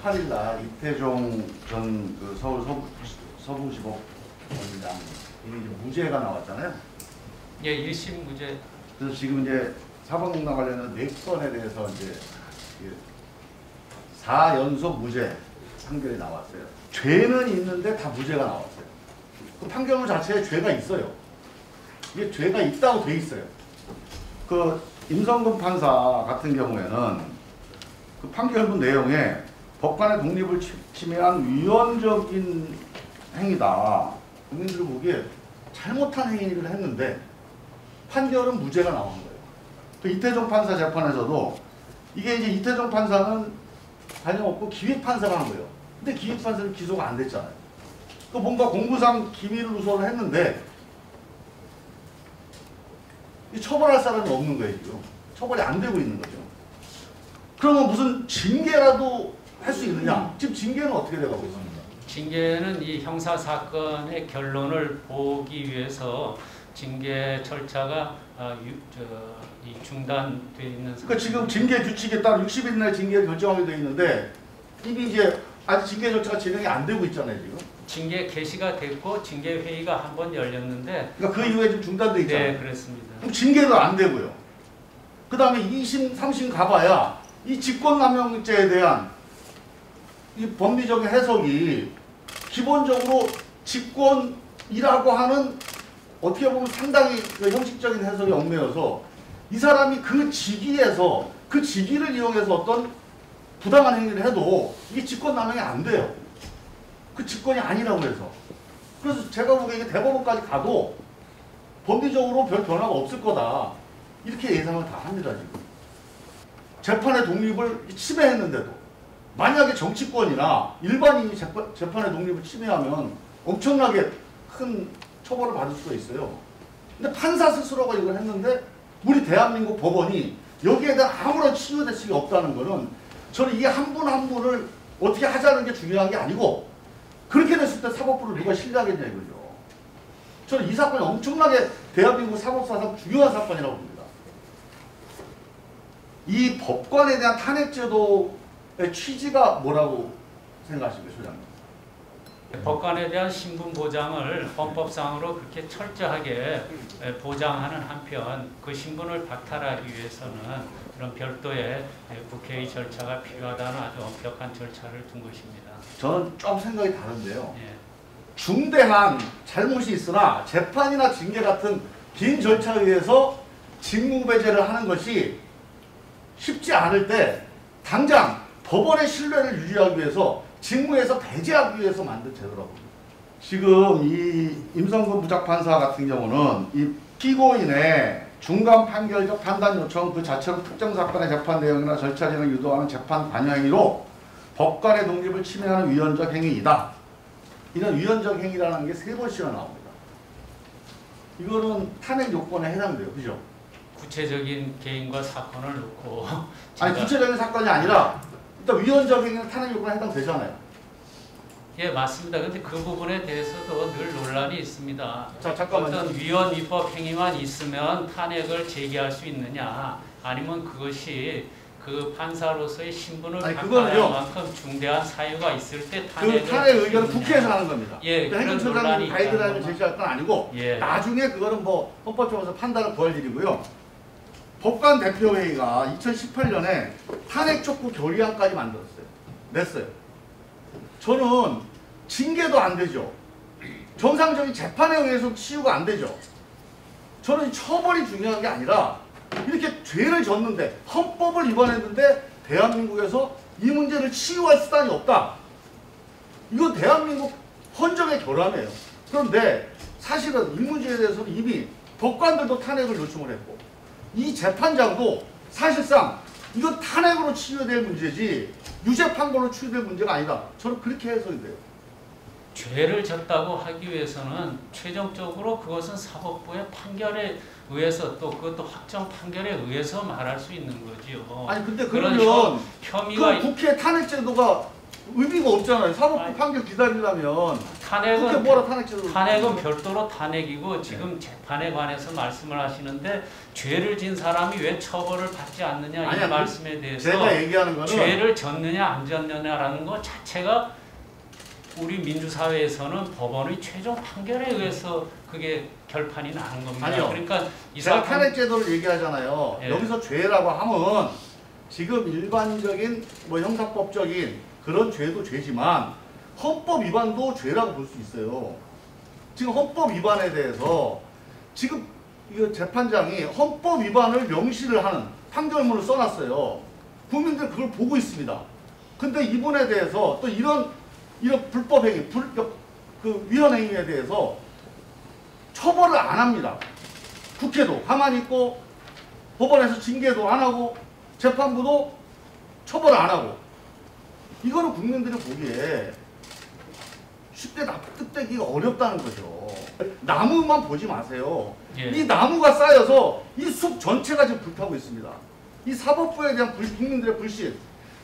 18일 날 이태종 전그 서울 서부지법원장 이게 이제 무죄가 나왔잖아요. 예, 1심 무죄. 그래서 지금 이제 사법농단 관련해서 4건에 대해서 이제 4연속 무죄 판결이 나왔어요. 죄는 있는데 다 무죄가 나왔어요. 그 판결문 자체에 죄가 있어요. 이게 죄가 있다고 돼 있어요. 그 임성근 판사 같은 경우에는 그 판결문 내용에 법관의 독립을 침해한 위헌적인 행위다. 국민들이 보기에 잘못한 행위를 했는데 판결은 무죄가 나오는 거예요. 그 이태종 판사 재판에서도 이게 이제 이태종 판사는 다름없고 기획판사가 한 거예요. 근데 기획판사는 기소가 안 됐잖아요. 그 뭔가 공부상 기밀을 누설을 했는데 처벌할 사람이 없는 거예요, 지금. 처벌이 안 되고 있는 거죠. 그러면 무슨 징계라도 할 수 있느냐? 지금 징계는 어떻게 돼가고 있습니까? 징계는 이 형사 사건의 결론을 보기 위해서 징계 절차가 중단돼 있는 상태. 그러니까 지금 징계 규칙에 따라 60일 내 징계 결정하게 돼 있는데 이미 이제 아직 징계 절차가 진행이 안 되고 있잖아요, 지금. 징계 개시가 됐고 징계 회의가 한 번 열렸는데. 그러니까 그 이후에 좀 중단돼 있잖아요. 네, 그렇습니다. 그럼 징계도 안 되고요. 그 다음에 2심, 3심 가봐야 이 직권남용죄에 대한 이 법리적인 해석이 기본적으로 직권이라고 하는 어떻게 보면 상당히 형식적인 해석이 얽매여서 이 사람이 그 직위에서 그 직위를 이용해서 어떤 부당한 행위를 해도 이게 직권남용이 안 돼요. 그 직권이 아니라고 해서. 그래서 제가 보기에 이게 대법원까지 가도 법리적으로 별 변화가 없을 거다. 이렇게 예상을 다 합니다, 지금. 재판의 독립을 침해했는데도. 만약에 정치권이나 일반인이 재판의 독립을 침해하면 엄청나게 큰 처벌을 받을 수가 있어요. 근데 판사 스스로가 이걸 했는데 우리 대한민국 법원이 여기에 대한 아무런 치유 대책이 없다는 거는 저는 이 한 분 한 분을 어떻게 하자는 게 중요한 게 아니고 그렇게 됐을 때 사법부를 누가 신뢰하겠냐 이거죠. 저는 이 사건이 엄청나게 대한민국 사법사상 중요한 사건이라고 봅니다. 이 법관에 대한 탄핵제도의 취지가 뭐라고 생각하십니까, 소장님? 법관에 대한 신분 보장을 헌법상으로 그렇게 철저하게 보장하는 한편 그 신분을 박탈하기 위해서는 그런 별도의 국회의 절차가 필요하다는 아주 엄격한 절차를 둔 것입니다. 저는 좀 생각이 다른데요. 예. 중대한 잘못이 있으나 재판이나 징계 같은 긴 절차에 의해서 직무배제를 하는 것이 쉽지 않을 때 당장 법원의 신뢰를 유지하기 위해서 직무에서 배제하기 위해서 만든 제도라고 합니다. 지금 이 임성근 부장판사 같은 경우는 이 피고인의 중간 판결적 판단 요청 그 자체로 특정 사건의 재판 내용이나 절차 진행을 유도하는 재판 관여 행위로 법관의 독립을 침해하는 위헌적 행위이다. 이런 위헌적 행위라는 게 3번씩이나 나옵니다. 이거는 탄핵 요건에 해당돼요. 그죠? 구체적인 개인과 사건을 놓고 아니 구체적인 사건이 아니라 일단 위헌적 행위는 탄핵 요건에 해당되잖아요. 예, 맞습니다. 근데 그 부분에 대해서도 늘 논란이 있습니다. 자, 잠깐만요. 어떤 위헌 위법 행위만 있으면 탄핵을 제기할 수 있느냐, 아니면 그것이 그 판사로서의 신분을 박탈할 만큼 중대한 사유가 있을 때 탄핵을 그 탄핵 의견은 국회에서 하는 겁니다. 예, 그러니까 행정처장이 가이드라인을 제시할 건 아니고 예. 나중에 그거는 뭐 헌법적으로 판단을 구할 일이고요. 법관 대표회의가 2018년에 탄핵 촉구 결의안까지 만들었어요. 냈어요. 저는 징계도 안 되죠. 정상적인 재판에 의해서 치유가 안 되죠. 저는 처벌이 중요한 게 아니라 이렇게 죄를 졌는데 헌법을 위반했는데 대한민국에서 이 문제를 치유할 수단이 없다. 이건 대한민국 헌정의 결함이에요. 그런데 사실은 이 문제에 대해서는 이미 법관들도 탄핵을 요청을 했고 이 재판장도 사실상 이건 탄핵으로 치유될 문제지 유죄 판결로 치유될 문제가 아니다. 저는 그렇게 해석이 돼요. 죄를 졌다고 하기 위해서는 최종적으로 그것은 사법부의 판결에 의해서 또 그것도 확정 판결에 의해서 말할 수 있는 거지요. 아니 근데 그런 그러면 혐의가 그 국회 탄핵 제도가 의미가 없잖아요. 사법부 판결 기다리려면 그게 뭐라 탄핵제도를 탄핵은 별도로 탄핵이고 지금 재판에 관해서 말씀을 하시는데 죄를 진 사람이 왜 처벌을 받지 않느냐 이 말씀에 대해서 제가 얘기하는 거는 죄를 졌느냐 안 졌느냐라는 것 자체가 우리 민주사회에서는 법원의 최종 판결에 의해서 그게 결판이 나는 겁니다. 아니요. 그러니까 이 제가 사건 탄핵제도를 얘기하잖아요. 예. 여기서 죄라고 하면 지금 일반적인 뭐 형사법적인 그런 죄도 죄지만 헌법 위반도 죄라고 볼 수 있어요. 지금 헌법 위반에 대해서 지금 이 재판장이 헌법 위반을 명시를 하는 판결문을 써놨어요. 국민들 그걸 보고 있습니다. 근데 이분에 대해서 또 이런 불법 행위, 그 위헌 행위에 대해서 처벌을 안 합니다. 국회도 가만히 있고 법원에서 징계도 안 하고 재판부도 처벌을 안 하고 이거는 국민들이 보기에 쉽게 납득되기가 어렵다는 거죠. 나무만 보지 마세요. 예. 이 나무가 쌓여서 이 숲 전체가 지금 불타고 있습니다. 이 사법부에 대한 국민들의 불신.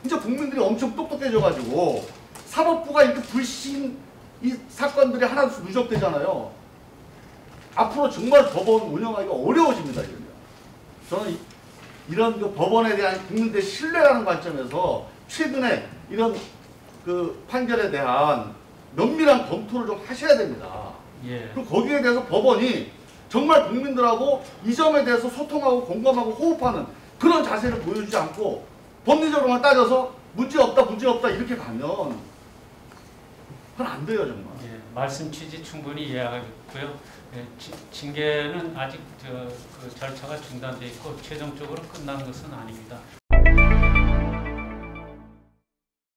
이제 국민들이 엄청 똑똑해져가지고 사법부가 이렇게 불신 이 사건들이 하나씩 누적되잖아요. 앞으로 정말 법원 운영하기가 어려워집니다. 이러면. 저는 이런 그 법원에 대한 국민들의 신뢰라는 관점에서 최근에 이런 그 판결에 대한 면밀한 검토를 좀 하셔야 됩니다. 예. 그리고 거기에 대해서 법원이 정말 국민들하고 이 점에 대해서 소통하고 공감하고 호흡하는 그런 자세를 보여주지 않고 법리적으로만 따져서 문제 없다 이렇게 가면 그건 안 돼요 정말. 예, 말씀 취지 충분히 이해하겠고요. 예, 징계는 아직 그 절차가 중단돼 있고 최종적으로 끝난 것은 아닙니다.